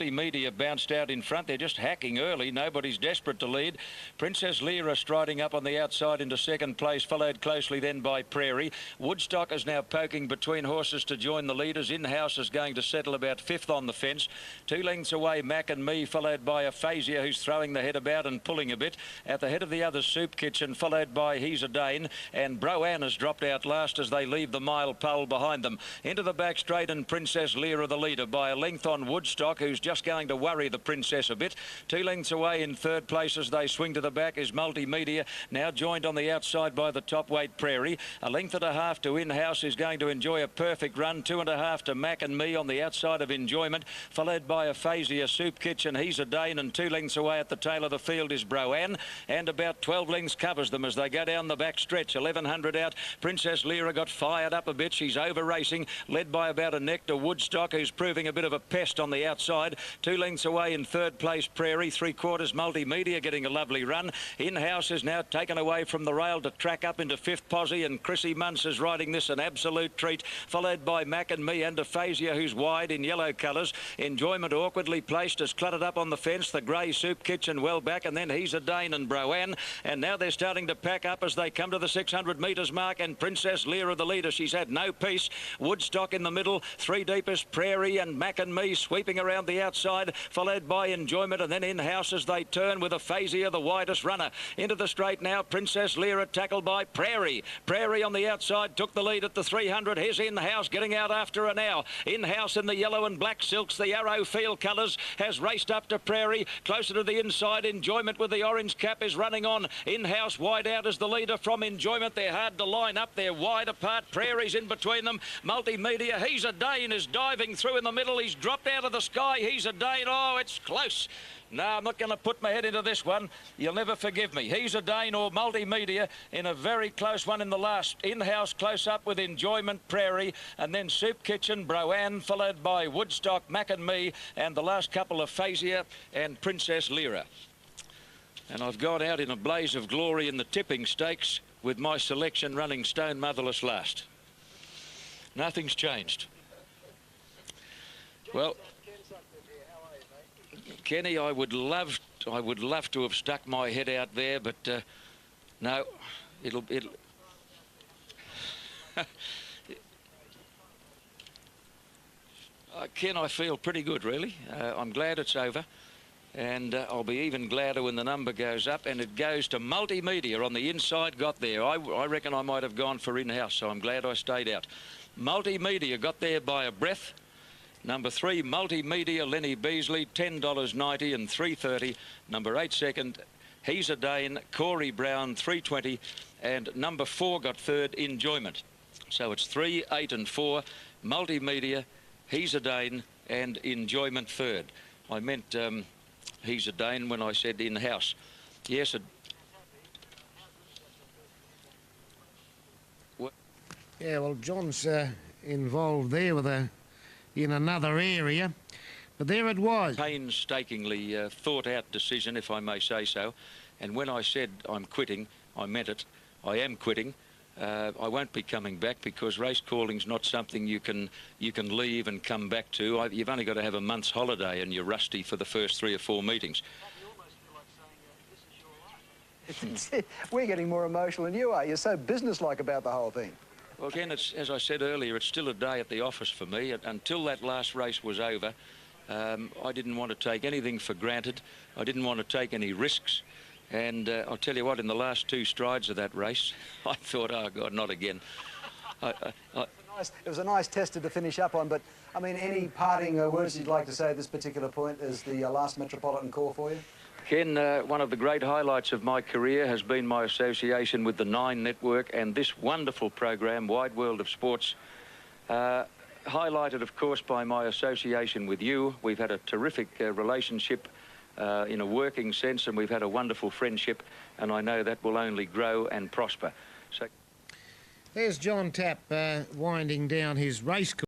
Media bounced out in front. They're just hacking early. Nobody's desperate to lead. Princess Lyra striding up on the outside into second place, followed closely then by Prairie. Woodstock is now poking between horses to join the leaders. In-house is going to settle about fifth on the fence. 2 lengths away, Mac and Me, followed by Aphasia, who's throwing the head about and pulling a bit. At the head of the others, Soup Kitchen, followed by He's a Dane. And Broanne has dropped out last as they leave the mile pole behind them. Into the back straight, and Princess Lyra the leader by a length on Woodstock, who's just going to worry the Princess a bit. 2 lengths away in third place as they swing to the back is Multimedia, now joined on the outside by the top weight Prairie. A length and a half to In-House, is going to enjoy a perfect run. 2.5 to Mac and Me on the outside of Enjoyment, followed by Aphasia, Soup Kitchen, He's a Dane, and 2 lengths away at the tail of the field is Broanne, and about 12 lengths covers them as they go down the back stretch. 1100 out. Princess Lyra got fired up a bit. She's over racing, led by about a neck to Woodstock, who's proving a bit of a pest on the outside. 2 lengths away in third place Prairie. 3/4 Multimedia getting a lovely run. In-House is now taken away from the rail to track up into fifth posse, and Chrissy Munce is riding this an absolute treat, followed by Mac and Me and Aphasia, who's wide in yellow colours. Enjoyment awkwardly placed, has cluttered up on the fence. The grey Soup Kitchen well back, and then He's a Dane and Broanne, and now they're starting to pack up as they come to the 600 metres mark, and Princess Lyra the leader. She's had no peace. Woodstock in the middle, 3 deepest Prairie and Mac and Me sweeping around the outside, followed by Enjoyment, and then In-House as they turn with Aphasia the widest runner. Into the straight now, Princess Lyra tackled by Prairie. Prairie on the outside took the lead at the 300. Here's In-House getting out after her now. In-House in the yellow and black silks, the Arrow Field colours, has raced up to Prairie. Closer to the inside, Enjoyment with the orange cap is running on. In-House wide out as the leader from Enjoyment. They're hard to line up. They're wide apart. Prairie's in between them. Multimedia, He's a Dane, is diving through in the middle. He's dropped out of the sky. He's a Dane. Oh, it's close. No, I'm not going to put my head into this one. You'll never forgive me. He's a Dane or Multimedia in a very close one in the last. In-House close up with Enjoyment, Prairie, and then Soup Kitchen, Broanne, followed by Woodstock, Mac and Me, and the last couple, Aphasia and Princess Lyra. And I've gone out in a blaze of glory in the tipping stakes with my selection running Stone Motherless last. Nothing's changed. Well, Kenny, I would love to have stuck my head out there, but no, it'll Ken, I feel pretty good, really. I'm glad it's over, and I'll be even gladder when the number goes up, and it goes to Multimedia on the inside. Got there. I reckon I might have gone for In-House, so I'm glad I stayed out. Multimedia got there by a breath. Number 3, Multimedia, Lenny Beasley, $10.90 and $3.30. Number 8 second, He's a Dane, Corey Brown, $3.20. And number 4 got third, Enjoyment. So it's 3, 8 and 4, Multimedia, He's a Dane and Enjoyment third. I meant He's a Dane when I said In-House. Yes, yeah, well, John's involved there with in another area, but there it was. Painstakingly thought out decision, if I may say so, and when I said I'm quitting, I meant it. I am quitting. I won't be coming back because race calling's not something you can leave and come back to. You've only got to have a month's holiday and you're rusty for the first 3 or 4 meetings. We're getting more emotional than you are. You're so businesslike about the whole thing. Well, again, as I said earlier, it's still a day at the office for me. Until that last race was over, I didn't want to take anything for granted. I didn't want to take any risks. And I'll tell you what, in the last 2 strides of that race, I thought, oh, God, not again. It was a nice tester to finish up on, but, I mean, any parting words you'd like to say at this particular point as the last Metropolitan call for you? Ken, one of the great highlights of my career has been my association with the 9 Network and this wonderful program, Wide World of Sports, highlighted, of course, by my association with you. We've had a terrific relationship in a working sense, and we've had a wonderful friendship, and I know that will only grow and prosper. So, there's John Tapp winding down his race course.